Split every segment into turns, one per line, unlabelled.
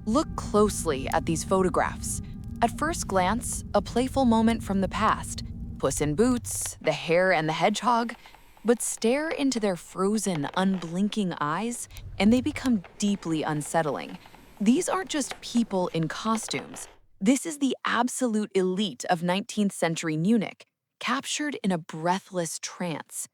Look closely at these photographs. At first glance, a playful moment from the past. Puss in Boots, the Hare and the Hedgehog. But stare into their frozen, unblinking eyes, and they become deeply unsettling. These aren't just people in costumes. This is the absolute elite of 19th century Munich, captured in a breathless trance.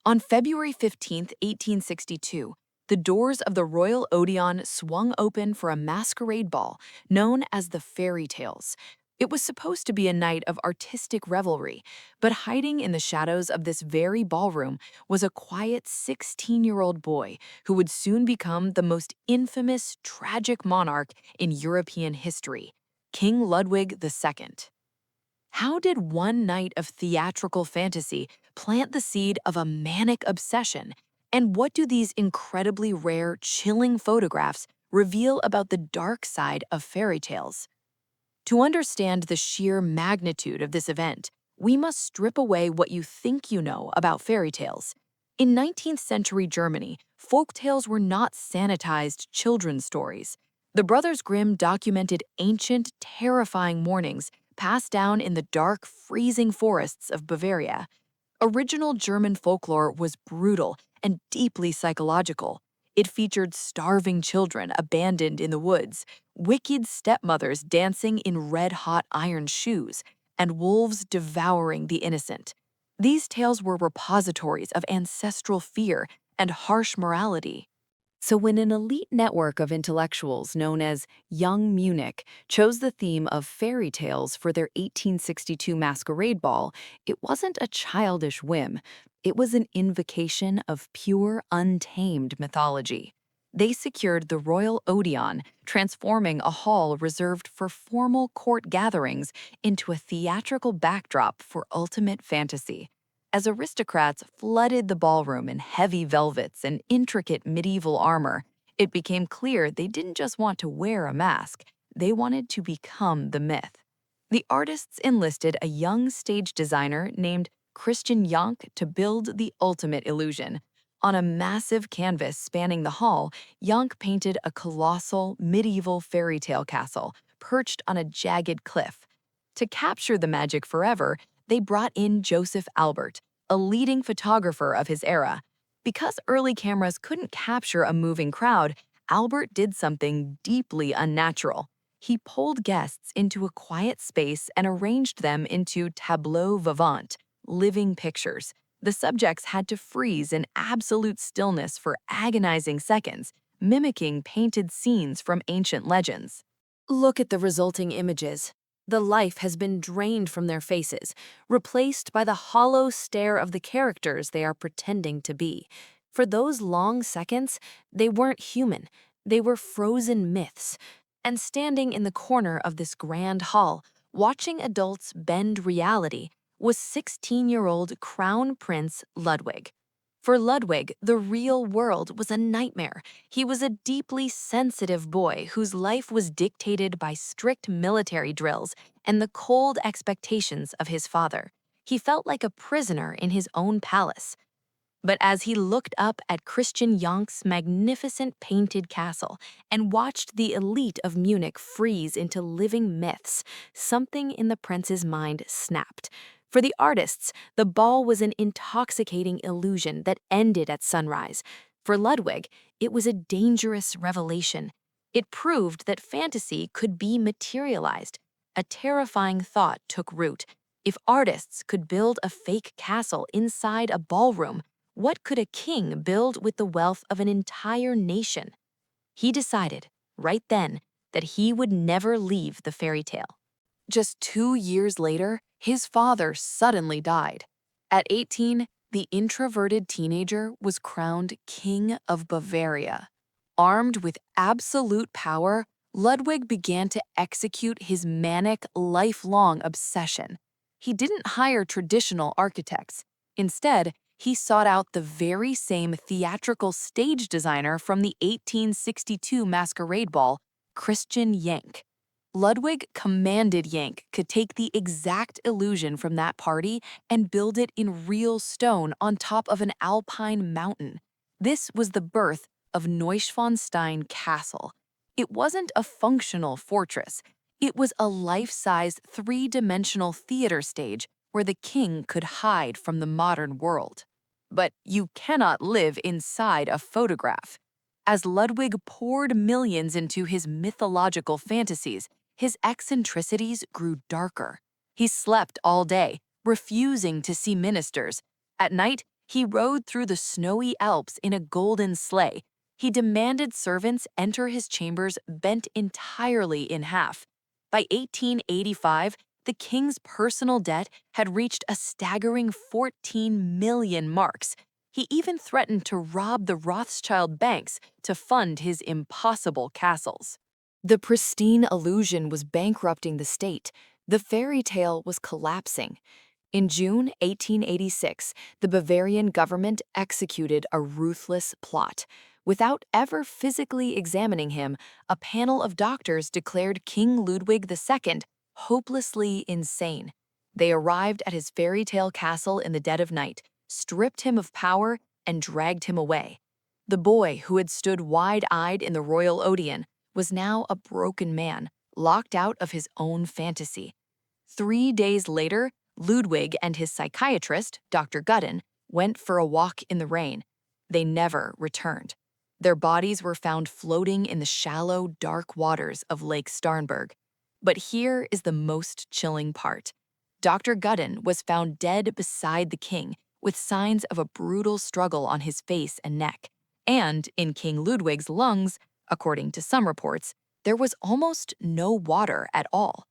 On February 15th, 1862, the doors of the Royal Odeon swung open for a masquerade ball known as the Fairy Tales. It was supposed to be a night of artistic revelry, but hiding in the shadows of this very ballroom was a quiet 16-year-old boy who would soon become the most infamous, tragic monarch in European history, King Ludwig II. How did one night of theatrical fantasy plant the seed of a manic obsession? And what do these incredibly rare, chilling photographs reveal about the dark side of fairy tales? To understand the sheer magnitude of this event, we must strip away what you think you know about fairy tales. In 19th century Germany, folk tales were not sanitized children's stories. The Brothers Grimm documented ancient, terrifying mornings passed down in the dark, freezing forests of Bavaria. Original German folklore was brutal and deeply psychological. It featured starving children abandoned in the woods, wicked stepmothers dancing in red-hot iron shoes, and wolves devouring the innocent. These tales were repositories of ancestral fear and harsh morality. So when an elite network of intellectuals known as Young Munich chose the theme of fairy tales for their 1862 Masquerade Ball, it wasn't a childish whim. It was an invocation of pure, untamed mythology. They secured the Royal Odeon, transforming a hall reserved for formal court gatherings into a theatrical backdrop for ultimate fantasy. As aristocrats flooded the ballroom in heavy velvets and intricate medieval armor, it became clear they didn't just want to wear a mask, they wanted to become the myth. The artists enlisted a young stage designer named Christian Jank to build the ultimate illusion. On a massive canvas spanning the hall, Jank painted a colossal medieval fairy tale castle perched on a jagged cliff. To capture the magic forever, they brought in Joseph Albert, a leading photographer of his era. Because early cameras couldn't capture a moving crowd, Albert did something deeply unnatural. He pulled guests into a quiet space and arranged them into tableaux vivants, living pictures. The subjects had to freeze in absolute stillness for agonizing seconds, mimicking painted scenes from ancient legends. Look at the resulting images. The life has been drained from their faces, replaced by the hollow stare of the characters they are pretending to be. For those long seconds, they weren't human. They were frozen myths. And standing in the corner of this grand hall, watching adults bend reality, was 16-year-old Crown Prince Ludwig. For Ludwig, the real world was a nightmare. He was a deeply sensitive boy whose life was dictated by strict military drills and the cold expectations of his father. He felt like a prisoner in his own palace. But as he looked up at Christian Jank's magnificent painted castle and watched the elite of Munich freeze into living myths, something in the prince's mind snapped. For the artists, the ball was an intoxicating illusion that ended at sunrise. For Ludwig, it was a dangerous revelation. It proved that fantasy could be materialized. A terrifying thought took root. If artists could build a fake castle inside a ballroom, what could a king build with the wealth of an entire nation? He decided, right then, that he would never leave the fairy tale. Just 2 years later, his father suddenly died. At 18, the introverted teenager was crowned King of Bavaria. Armed with absolute power, Ludwig began to execute his manic, lifelong obsession. He didn't hire traditional architects. Instead, he sought out the very same theatrical stage designer from the 1862 Masquerade Ball, Christian Jank. Ludwig commanded Jank could take the exact illusion from that party and build it in real stone on top of an alpine mountain. This was the birth of Neuschwanstein Castle. It wasn't a functional fortress. It was a life-size, three-dimensional theater stage where the king could hide from the modern world. But you cannot live inside a photograph. As Ludwig poured millions into his mythological fantasies, his eccentricities grew darker. He slept all day, refusing to see ministers. At night, he rode through the snowy Alps in a golden sleigh. He demanded servants enter his chambers bent entirely in half. By 1885, the king's personal debt had reached a staggering 14 million marks. He even threatened to rob the Rothschild banks to fund his impossible castles. The pristine illusion was bankrupting the state. The fairy tale was collapsing. In June 1886, the Bavarian government executed a ruthless plot. Without ever physically examining him, a panel of doctors declared King Ludwig II hopelessly insane. They arrived at his fairy tale castle in the dead of night, stripped him of power, and dragged him away. The boy who had stood wide-eyed in the royal Odeon was now a broken man, locked out of his own fantasy. 3 days later, Ludwig and his psychiatrist, Dr. Gudden, went for a walk in the rain. They never returned. Their bodies were found floating in the shallow, dark waters of Lake Starnberg. But here is the most chilling part. Dr. Gudden was found dead beside the king, with signs of a brutal struggle on his face and neck. And in King Ludwig's lungs, according to some reports, there was almost no water at all.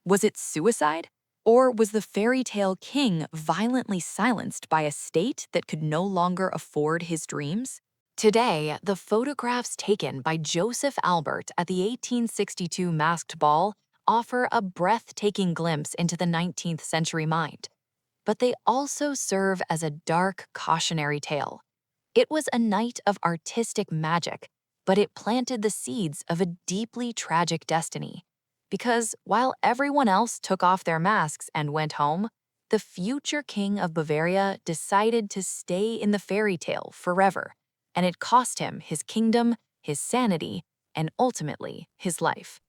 Was it suicide? Or was the fairy tale king violently silenced by a state that could no longer afford his dreams? Today, the photographs taken by Joseph Albert at the 1862 Masked Ball offer a breathtaking glimpse into the 19th century mind. But they also serve as a dark, cautionary tale. It was a night of artistic magic, but it planted the seeds of a deeply tragic destiny. Because while everyone else took off their masks and went home, the future king of Bavaria decided to stay in the fairy tale forever, and it cost him his kingdom, his sanity, and ultimately his life.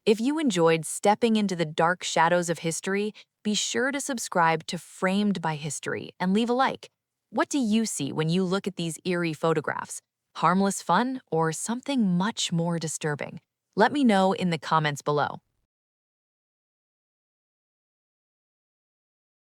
If you enjoyed stepping into the dark shadows of history, be sure to subscribe to Framed by History and leave a like. What do you see when you look at these eerie photographs? Harmless fun or something much more disturbing? Let me know in the comments below.